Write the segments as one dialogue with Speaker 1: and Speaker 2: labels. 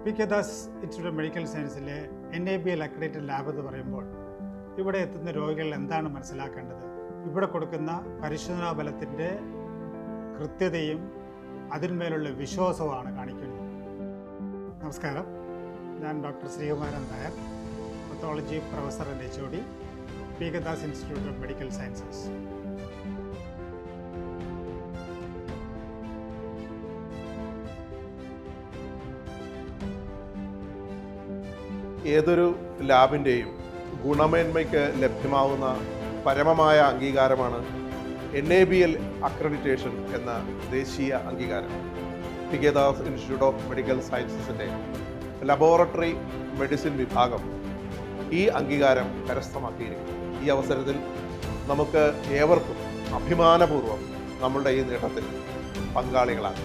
Speaker 1: P K Das Institute of Medical സയൻസിലെ NABL accredited lab എന്ന് പറയുമ്പോൾ ഇവിടെ എത്തുന്ന രോഗികൾ എന്താണ് മനസ്സിലാക്കേണ്ടത്? ഇവിടെ കൊടുക്കുന്ന പരിശോധനാ ഫലത്തിൻ്റെ കൃത്യതയും അതിന്മേലുള്ള വിശ്വാസവുമാണ് കാണിക്കുന്നത്. നമസ്കാരം, ഞാൻ doctor Sreekumaran Nair, pathology professor and HOD, P K Das Institute of medical sciences.
Speaker 2: ഏതൊരു ലാബിൻ്റെയും ഗുണമേന്മയ്ക്ക് ലഭ്യമാവുന്ന പരമമായ അംഗീകാരമാണ് NABL അക്രഡിറ്റേഷൻ എന്ന ദേശീയ അംഗീകാരം. P K Das Institute of Medical സയൻസസിൻ്റെ ലബോറട്ടറി മെഡിസിൻ വിഭാഗം ഈ അംഗീകാരം കരസ്ഥമാക്കിയിരിക്കുന്നു. ഈ അവസരത്തിൽ നമുക്ക് ഏവർക്കും അഭിമാനപൂർവ്വം നമ്മളുടെ ഈ നേട്ടത്തിൽ പങ്കാളികളാണ്.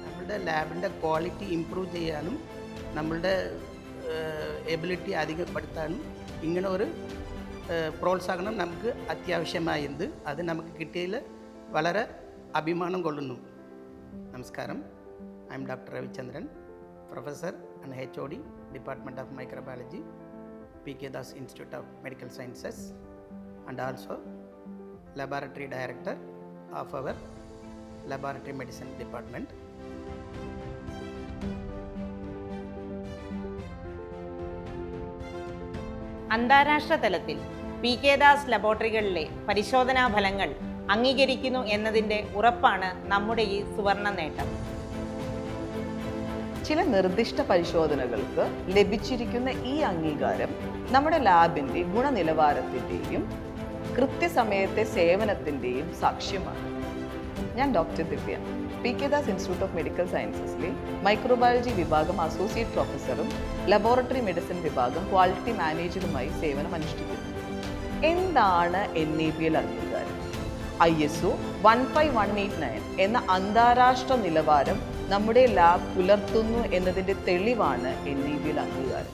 Speaker 3: നമ്മളുടെ ലാബിൻ്റെ ക്വാളിറ്റി ഇംപ്രൂവ് ചെയ്യാനും നമ്മളുടെ എബിലിറ്റി അധികപ്പെടുത്താനും ഇങ്ങനെ ഒരു പ്രോത്സാഹനം നമുക്ക് അത്യാവശ്യമായത്. അത് നമുക്ക് കിട്ടിയതിൽ വളരെ അഭിമാനം കൊള്ളുന്നു. നമസ്കാരം, I M doctor Ravichandran, professor and HOD, department of microbiology, P K Das Institute of medical sciences, and also laboratory director of our laboratory medicine department.
Speaker 4: അന്താരാഷ്ട്ര തലത്തിൽ പി കെ ദാസ് ലബോറട്ടറികളിലെ പരിശോധനാ ഫലങ്ങൾ അംഗീകരിക്കുന്നു എന്നതിൻ്റെ ഉറപ്പാണ് നമ്മുടെ ഈ സുവർണ നേട്ടം.
Speaker 5: ചില നിർദ്ദിഷ്ട പരിശോധനകൾക്ക് ലഭിച്ചിരിക്കുന്ന ഈ അംഗീകാരം നമ്മുടെ ലാബിൻ്റെ ഗുണനിലവാരത്തിൻ്റെയും കൃത്യസമയത്തെ സേവനത്തിൻ്റെയും സാക്ഷ്യമാണ്. ഞാൻ doctor Divya, P K Das Institute of Medical സയൻസസിലെ മൈക്രോബയോളജി വിഭാഗം അസോസിയേറ്റ് പ്രൊഫസറും ലബോറട്ടറി മെഡിസിൻ വിഭാഗം ക്വാളിറ്റി മാനേജറുമായി സേവനം അനുഷ്ഠിക്കുന്നു. എന്താണ് NABL അംഗീകാരം? ISO 15189 എന്ന അന്താരാഷ്ട്ര നിലവാരം നമ്മുടെ ലാബ് പുലർത്തുന്നു എന്നതിൻ്റെ തെളിവാണ് NABL അംഗീകാരം.